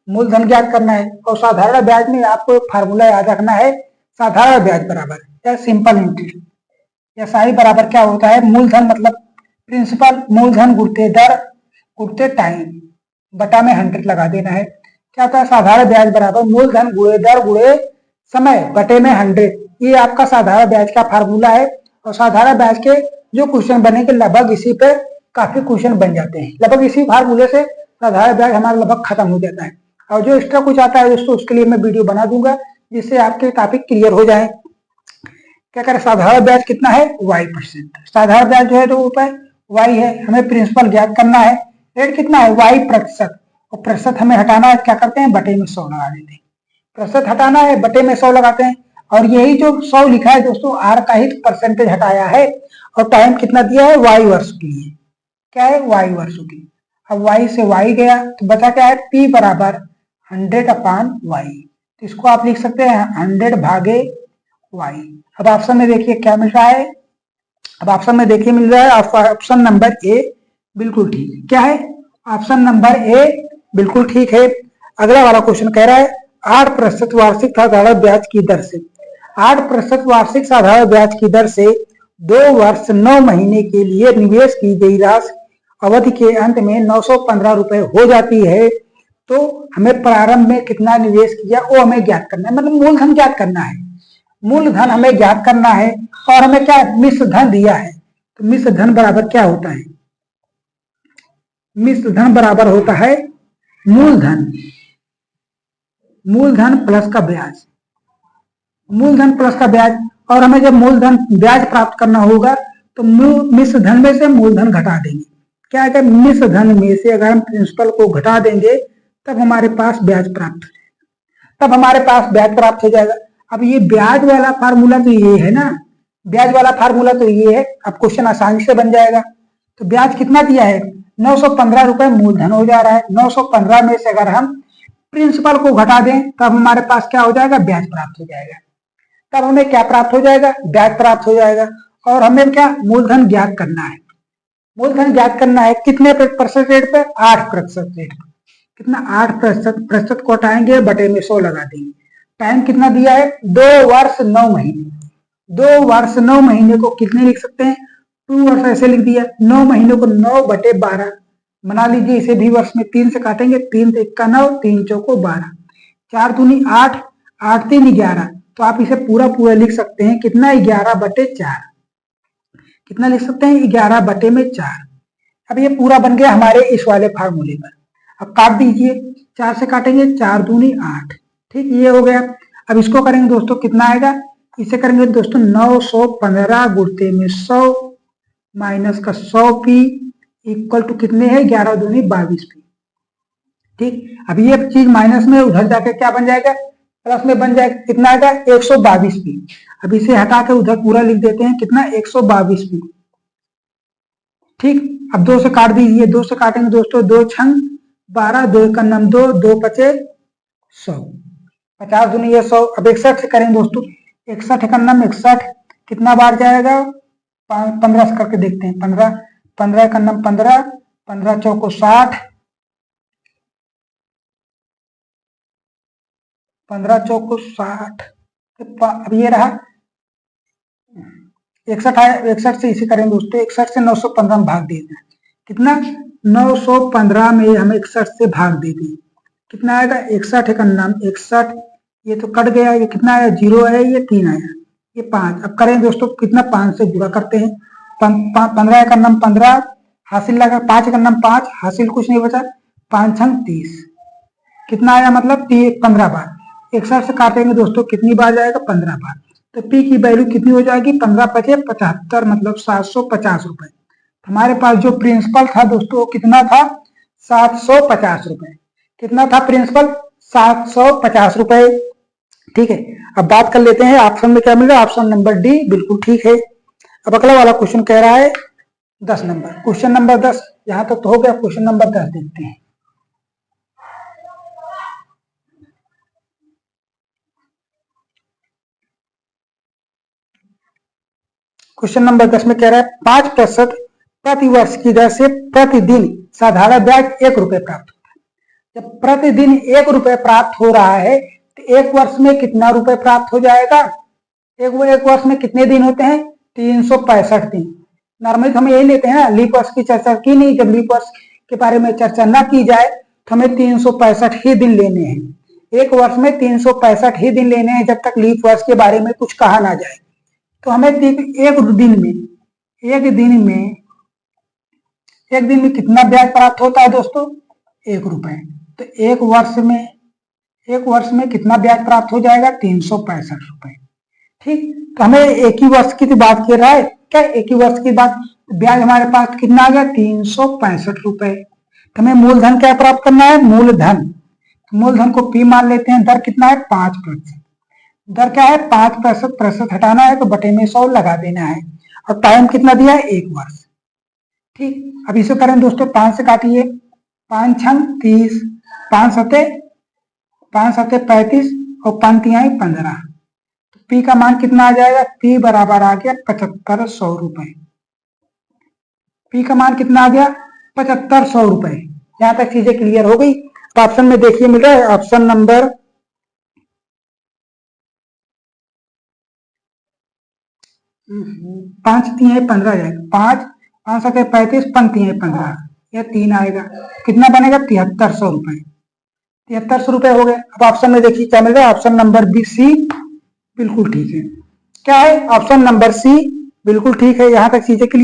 मूलधन ज्ञात करना है। और साधारण ब्याज में आपको एक फार्मूला याद रखना है, साधारण ब्याज बराबर या सिंपल इंटरेस्ट या साई बराबर क्या होता है, मूलधन मतलब प्रिंसिपल, मूलधन गुणते दर गुणते टाइम बटा में 100 लगा देना है। क्या होता है, साधारण ब्याज बराबर मूलधन गुणे दर गुणे समय बटे में 100। ये आपका साधारण ब्याज का फार्मूला है। और साधारण ब्याज के जो क्वेश्चन बनेंगे लगभग इसी पे काफी क्वेश्चन बन जाते हैं, लगभग इसी फार्मूले से साधारण ब्याज हमारा लगभग खत्म हो जाता है। और जो एक्स्ट्रा कुछ आता है दोस्तों उसके लिए मैं वीडियो बना दूंगा जिससे आपके टॉपिक क्लियर हो जाए। क्या करें, साधारण ब्याज कितना है, y%। साधारण ब्याज जो है ₹2 y है, हमें प्रिंसिपल ज्ञात करना है। रेट कितना है, y%। और प्रतिशत हमें हटाना है, क्या करते हैं, बटे में 100 लगा देते हैं। प्रतिशत हटाना है, बटे में 100 लगाते हैं। और यही जो 100 लिखा है दोस्तों, आर का ही परसेंटेज हटाया है। और टाइम कितना दिया है, y वर्ष के लिए, क्या है, y वर्षों की। अब y से y गया तो बचा क्या है, p बराबर 100/y। तो इसको आप लिख सकते हैं 100 भागे y। अब ऑप्शन में देखिए क्या मिल रहा है, अब ऑप्शन में देखिए मिल रहा है ऑप्शन नंबर ए बिल्कुल ठीक है। क्या है, ऑप्शन नंबर ए बिल्कुल ठीक है। अगला वाला क्वेश्चन कह रहा है 8% वार्षिक साधारण ब्याज की दर से, 8% वार्षिक साधारण ब्याज की दर से 2 वर्ष 9 महीने के लिए निवेश की गई राशि अवधि के अंत में 915 रुपए हो जाती है, तो हमें प्रारंभ में कितना निवेश किया वो हमें ज्ञात करना है, मतलब मूलधन ज्ञात करना है। मूलधन हमें ज्ञात करना है और हमें क्या मिश्र धन दिया है। तो मिश्र धन बराबर क्या होता है, मिश्र धन बराबर होता है मूलधन, मूलधन प्लस का ब्याज, मूलधन प्लस का ब्याज। और हमें जब मूलधन ब्याज प्राप्त करना होगा तो मिश्र धन में से मूलधन घटा देंगे। क्या है, मिश्र धन में से अगर हम प्रिंसिपल को घटा देंगे तब हमारे पास ब्याज प्राप्त हो जाएगा, तब हमारे पास ब्याज प्राप्त हो जाएगा। अब ये ब्याज वाला फार्मूला तो ये है ना, ब्याज वाला फार्मूला तो ये है। अब क्वेश्चन आसानी से बन जाएगा। तो ब्याज कितना दिया है, 915 रुपए मूलधन हो जा रहा है। 915 में से अगर हम प्रिंसिपल को घटा दें तब हमारे पास क्या हो जाएगा, ब्याज प्राप्त हो जाएगा। तब हमें क्या प्राप्त हो जाएगा, ब्याज प्राप्त हो जाएगा। और हमें क्या मूलधन ज्ञात करना है, मूलधन ज्ञात करना है कितने प्रतिशत रेट पे, 8% रेट पे। कितना, 8% को हटाएंगे, बटे में 100 लगा देंगे। टाइम कितना दिया है, 2 वर्ष 9 महीने। 2 वर्ष 9 महीने को कितने लिख सकते हैं, 2 वर्ष ऐसे लिख दिया। 9 महीने को 9/12 बना लीजिए, इसे भी वर्ष में 3 से काटेंगे, 3 × 1 = 9, 3 × 4 = 12, 4 दूनी 8, 8 × 3 = 11। तो आप इसे पूरा पूरा लिख सकते हैं कितना, 11/4। कितना लिख सकते हैं, 11/4। अब ये पूरा बन गया हमारे इस वाले फार्मूले पर। अब काट दीजिए, 4 से काटेंगे, 4 दूनी 8, ठीक, ये हो गया। अब इसको करेंगे दोस्तों, कितना आएगा, इसे करेंगे दोस्तों 915 गुणते में 100 माइनस का 100p इक्वल टू कितने है, 11 दूनी 22p। ठीक, अब ये चीज माइनस में उधर जाके क्या बन जाएगा, प्लस में बन जाएगा। कितना आएगा, 122p। अब इसे हटा के उधर पूरा लिख देते हैं, कितना, 122p। ठीक, अब 2 से काट दीजिए, 2 से काटेंगे दोस्तों, 2 × 6 = 12, 2 × 9 = 2, 2 × 5 = 100, 50 दूनी 100। अब 61 से करेंगे दोस्तों, 61 × 9 = 61, कितना बार जाएगा, 15 से करके देखते हैं, 15, 15 × 9 = 15, 15 × 4 = 60, 15 × 4 = 60। अब ये रहा 61 है, 61 से इसे करेंगे दोस्तों, 61 से 915 में भाग देना है। कितना, 915 में हम 61 से भाग दे दें, कितना आएगा, 61 × 9 = 61, ये तो कट गया, ये कितना आया, 0 है, ये 3 आया, ये 5। अब करें दोस्तों, कितना, 5 से गुणा करते हैं, 15 × 9 = 15, हासिल लगा, 5 × 9 = 5, हासिल कुछ नहीं बचा, 5 × 6 = 30, कितना आया, मतलब 15 बार। 61 से काटेंगे दोस्तों, कितनी बार जाएगा, 15 बार। तो पी की वैल्यू कितनी हो जाएगी, 15 × 5 = 75, मतलब 750 रुपए। हमारे पास जो प्रिंसिपल था दोस्तों कितना था, 750 रुपए। कितना था प्रिंसिपल, 750 रुपए। ठीक है, अब बात कर लेते हैं ऑप्शन में क्या मिल रहा है, ऑप्शन नंबर डी बिल्कुल ठीक है। अब अगला वाला क्वेश्चन कह रहा है 10 नंबर, क्वेश्चन नंबर 10 यहां तक तो हो गया। क्वेश्चन नंबर 10 देखते हैं। क्वेश्चन नंबर 10 में कह रहा है 5% प्रति वर्ष की दर से प्रतिदिन साधारण ब्याज ₹1 प्राप्त होता है। जब प्रतिदिन 1 रुपए प्राप्त हो रहा है तो 1 वर्ष में कितना रुपए प्राप्त हो जाएगा? एक वर्ष में कितने दिन होते हैं? 365 दिन। नॉर्मली तो हम यही लेते हैं ना, लीप वर्ष की चर्चा की नहीं। जब लीप वर्ष के बारे में चर्चा ना की जाए तो हमें 365 ही दिन लेने हैं। एक वर्ष में 365 ही दिन लेने हैं जब तक लीप वर्ष के बारे में कुछ कहा ना जाए। तो हमें एक दिन में कितना ब्याज प्राप्त होता है दोस्तों? 1 रुपए। तो एक वर्ष में कितना ब्याज प्राप्त हो जाएगा? 365 रुपए। ठीक, तो हमें एक ही वर्ष की बात कर रहा है क्या? एक ही वर्ष की बात। ब्याज हमारे पास कितना आ गया? 365 रुपए। तो हमें मूलधन क्या प्राप्त करना है? मूलधन। मूलधन को P मान लेते हैं। दर कितना है? 5%। दर क्या है? 5%। प्रतिशत हटाना है तो बटे में 100 लगा देना है। और टाइम कितना दिया है? 1 वर्ष। ठीक, अब इसे करें दोस्तों, 5 से काटिए। 5 छंग 30, 5 सते 35 और 5 तिहाई 15। तो P का मान कितना आ जाएगा? P बराबर आ गया 7500 रुपए। P का मान कितना आ गया? 7500 रुपए। यहां तक चीजें क्लियर हो गई। तो ऑप्शन में देखिए मिल रहा है, ऑप्शन नंबर 5 तिहाई 15 जाएगा। 5 सके 35, 5 तिहाई 15, यह 3 आएगा। कितना बनेगा? 7300 रुपए। 7300 रुपए हो गए। अब ऑप्शन में देखिए क्या मिल रहा है? ऑप्शन नंबर C बिल्कुल ठीक है। क्या है? ऑप्शन नंबर C बिल्कुल ठीक है। यहां तक चीजें क्लियर।